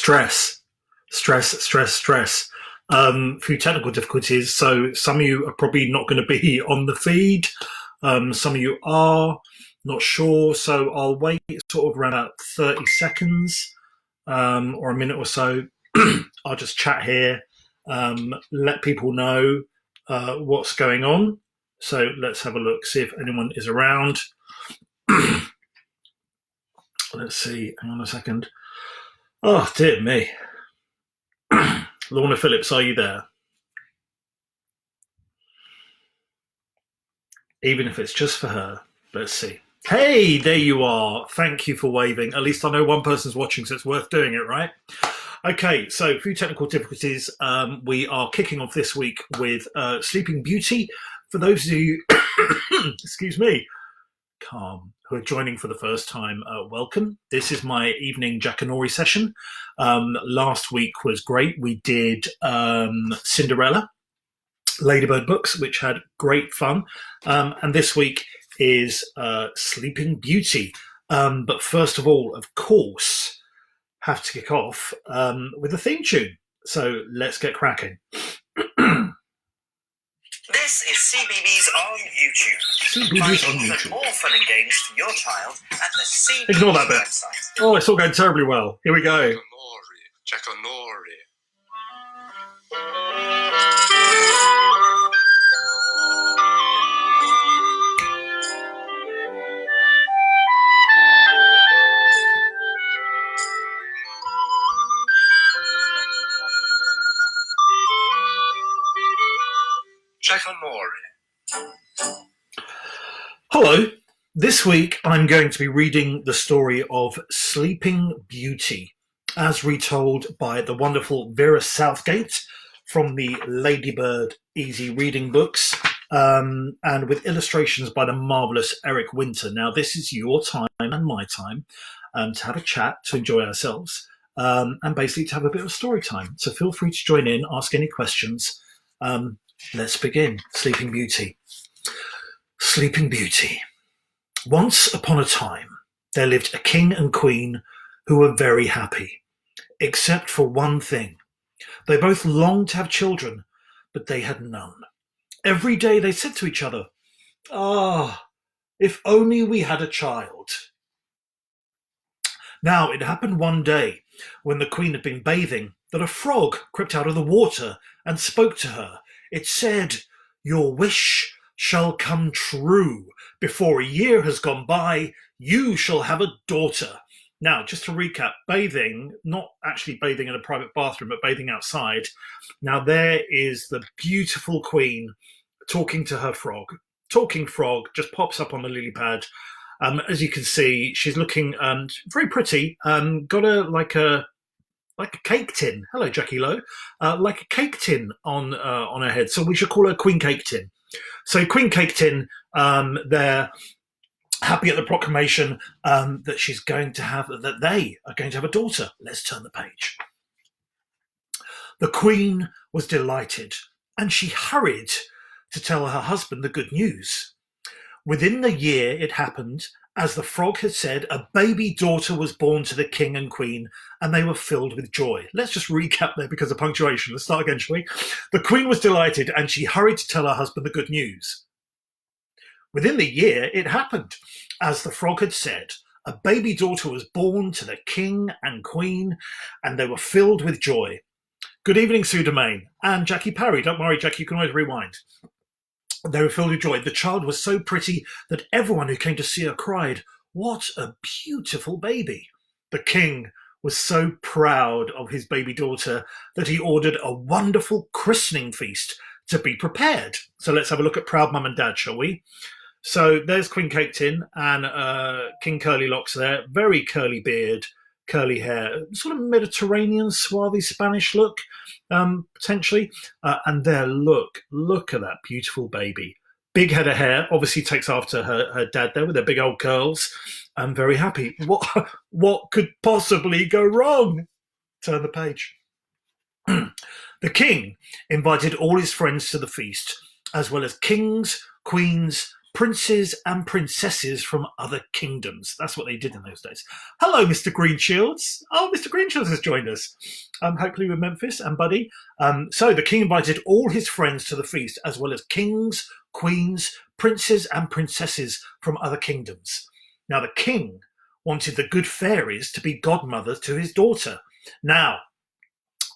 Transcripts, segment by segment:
Stress, stress. Few technical difficulties. So some of you are probably not going to be on the feed. Some of you are not sure. So I'll wait sort of around about 30 seconds or a minute or so. I'll just chat here, let people know what's going on. So let's have a look, see if anyone is around. Let's see. Hang on a second. Oh, dear me. Lorna Phillips, are you there? Even if it's just for her. Let's see. Hey, there you are. Thank you for waving. At least I know one person's watching, so it's worth doing it, right? Okay, so a few technical difficulties. We are kicking off this week with Sleeping Beauty. For those of you, excuse me, calm, who are joining for the first time, welcome. This is my evening Jackanory session. Last week was great. We did Cinderella, Ladybird books, which had great fun. And this week is Sleeping Beauty. But first of all, of course, have to kick off with a theme tune. So let's get cracking. This is CBeebies on YouTube. CBeebies on Find YouTube. even more fun and games for your child at the CBeebies Ignore that bit. website. Oh, it's all going terribly well. Here we go. Jackanory. Hello. This week I'm going to be reading the story of Sleeping Beauty, as retold by the wonderful Vera Southgate from the Ladybird Easy Reading books, and with illustrations by the marvellous Eric Winter. Now, this is your time and my time to have a chat, to enjoy ourselves, and basically to have a bit of story time. So feel free to join in, ask any questions. Let's begin. Sleeping Beauty. Sleeping Beauty. Once upon a time, there lived a king and queen who were very happy, except for one thing. They both longed to have children, but they had none. Every day they said to each other, "Ah, if only we had a child." Now, it happened one day, when the queen had been bathing, that a frog crept out of the water and spoke to her. It said, "Your wish shall come true. Before a year has gone by, you shall have a daughter." Now, just to recap, bathing, not actually bathing in a private bathroom, but bathing outside. Now, there is the beautiful queen talking to her frog. Talking frog just pops up on the lily pad. As you can see, she's looking very pretty. Got like a cake tin. Hello, Jackie Lowe. Like a cake tin on her head. So we should call her Queen Cake Tin. So Queen Cake Tin, they're happy at the proclamation that she's going to have, that they are going to have a daughter. Let's turn the page. The Queen was delighted, and she hurried to tell her husband the good news. Within the year it happened, as the frog had said, a baby daughter was born to the king and queen, and they were filled with joy. Let's just recap there because of punctuation. Let's start again, shall we? The queen was delighted, and she hurried to tell her husband the good news. Within the year it happened, as the frog had said, a baby daughter was born to the king and queen, and they were filled with joy. Good evening, Sue Domain and Jackie Parry. Don't worry, Jackie, you can always rewind. They were filled with joy. The child was so pretty that everyone who came to see her cried, "What a beautiful baby." The king was so proud of his baby daughter that he ordered a wonderful christening feast to be prepared. So let's have a look at proud mum and dad, shall we? So there's Queen Cake Tin and King Curly Locks there. Very curly beard, curly hair, sort of Mediterranean, swarthy Spanish look, potentially. And there, look at that beautiful baby. Big head of hair, obviously takes after her dad there with their big old curls. I'm very happy. What could possibly go wrong? Turn the page. The king invited all his friends to the feast, as well as kings, queens, princes and princesses from other kingdoms. That's what they did in those days. Hello, Mr. Greenshields. Oh, Mr. Greenshields has joined us. Hopefully with Memphis and Buddy. So the king invited all his friends to the feast, as well as kings, queens, princes and princesses from other kingdoms. Now the king wanted the good fairies to be godmothers to his daughter. Now,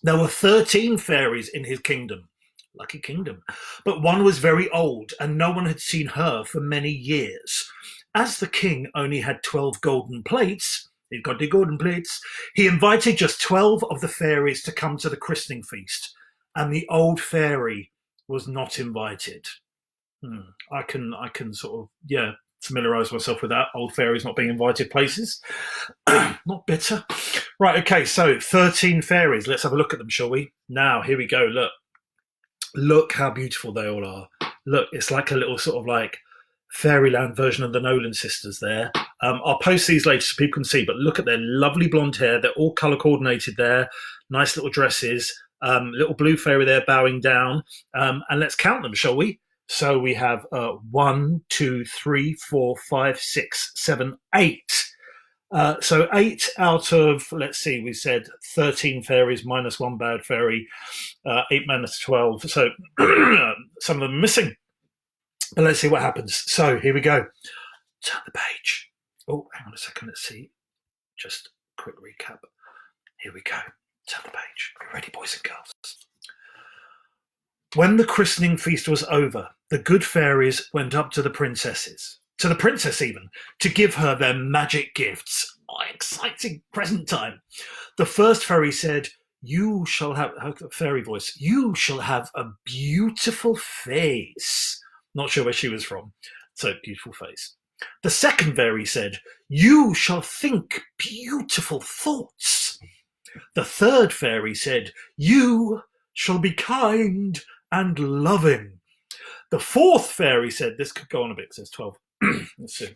there were 13 fairies in his kingdom. Lucky kingdom. But one was very old, and no one had seen her for many years. As the king only had 12 golden plates, he'd got the golden plates, he invited just 12 of the fairies to come to the christening feast, and the old fairy was not invited. I can sort of, familiarise myself with that. Old fairies not being invited places. Not bitter. Right, okay, so 13 fairies. Let's have a look at them, shall we? Now, here we go. Look how beautiful they all are. Look, it's like a little sort of like fairyland version of the Nolan sisters there. I'll post these later so people can see, but look at their lovely blonde hair. They're all colour coordinated there. Nice little dresses. Little blue fairy there bowing down. And let's count them, shall we? So we have 1, 2, 3, 4, 5, 6, 7, 8. So 8 out of, let's see, we said 13 fairies minus 1 bad fairy, 8 minus 12. So some of them are missing. But let's see what happens. So here we go. Turn the page. Oh, hang on a second. Let's see. Just a quick recap. Here we go. Turn the page. Are you ready, boys and girls? When the christening feast was over, the good fairies went up to the princesses, to the princess even, to give her their magic gifts. Oh, exciting present time. The first fairy said, "You shall have," her fairy voice, "you shall have a beautiful face." Not sure where she was from. So, beautiful face. The second fairy said, "You shall think beautiful thoughts." The third fairy said, "You shall be kind and loving." The fourth fairy said, this could go on a bit, it says 12. Let's see.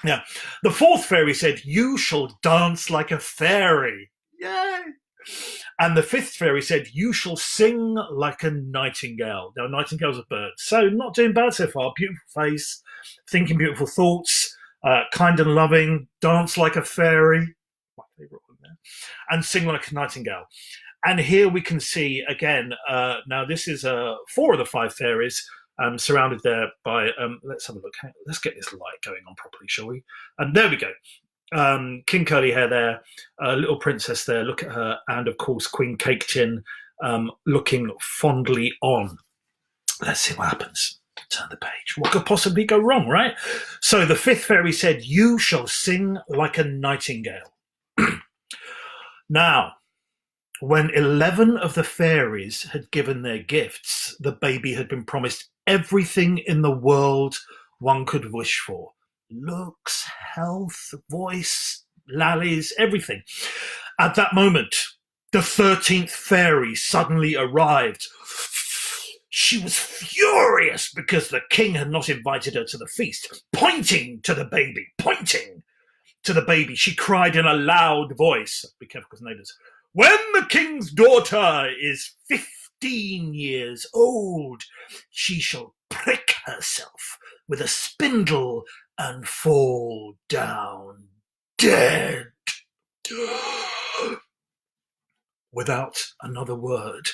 Yeah. The fourth fairy said, "You shall dance like a fairy." Yay! And the fifth fairy said, "You shall sing like a nightingale." Now, nightingale's a bird, so not doing bad so far. Beautiful face, thinking beautiful thoughts, kind and loving, dance like a fairy, my favourite one there, and sing like a nightingale. And here we can see again, now this is 4 of the 5 fairies surrounded there by, let's have a look. Let's get this light going on properly, shall we? And there we go. King Curly Hair there, little princess there, look at her, and of course Queen Cake Tin looking fondly on. Let's see what happens. Turn the page. What could possibly go wrong, right? So the 5th fairy said, "You shall sing like a nightingale." Now, when 11 of the fairies had given their gifts, the baby had been promised everything in the world one could wish for. Looks, health, voice, lallies, everything. At that moment, the 13th fairy suddenly arrived. She was furious because the king had not invited her to the feast. Pointing to the baby, she cried in a loud voice, be careful because neighbours, "When the king's daughter is 15 years old, she shall prick herself with a spindle and fall down dead." Without another word,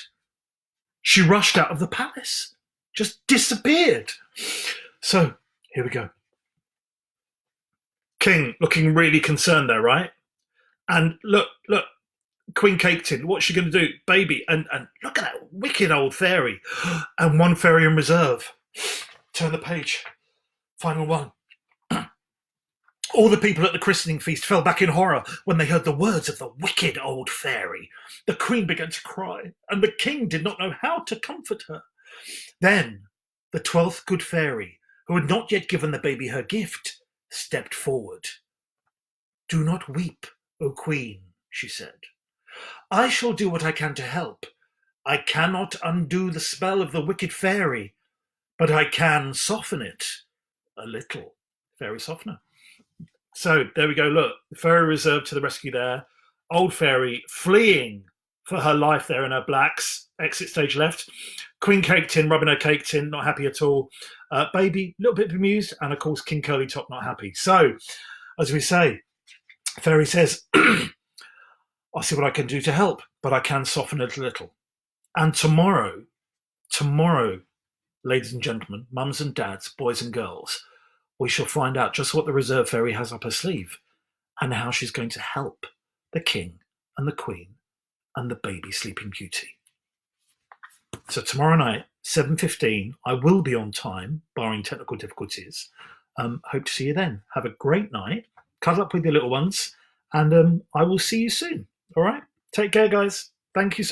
she rushed out of the palace, just disappeared. So, here we go. King looking really concerned there, right? And look, Queen Cake Tin, what's she going to do? Baby, and look at that wicked old fairy. And 1 fairy in reserve. Turn the page. Final one. All the people at the christening feast fell back in horror when they heard the words of the wicked old fairy. The queen began to cry, and the king did not know how to comfort her. Then the 12th good fairy, who had not yet given the baby her gift, stepped forward. "Do not weep, O queen," she said. "I shall do what I can to help. I cannot undo the spell of the wicked fairy, but I can soften it a little." Fairy softener. So there we go. Look, the fairy reserved to the rescue there. Old fairy fleeing for her life there in her blacks. Exit stage left. Queen cake tin, rubbing her cake tin, not happy at all. Baby, a little bit bemused, and of course King Curly Top not happy. So, as we say, Fairy says, I'll see what I can do to help, but I can soften it a little. And tomorrow, ladies and gentlemen, mums and dads, boys and girls, we shall find out just what the Reserve Fairy has up her sleeve and how she's going to help the King and the Queen and the baby Sleeping Beauty. So tomorrow night, 7:15, I will be on time, barring technical difficulties. Hope to see you then. Have a great night. Cuddle up with your little ones, and I will see you soon. All right? Take care, guys. Thank you so much.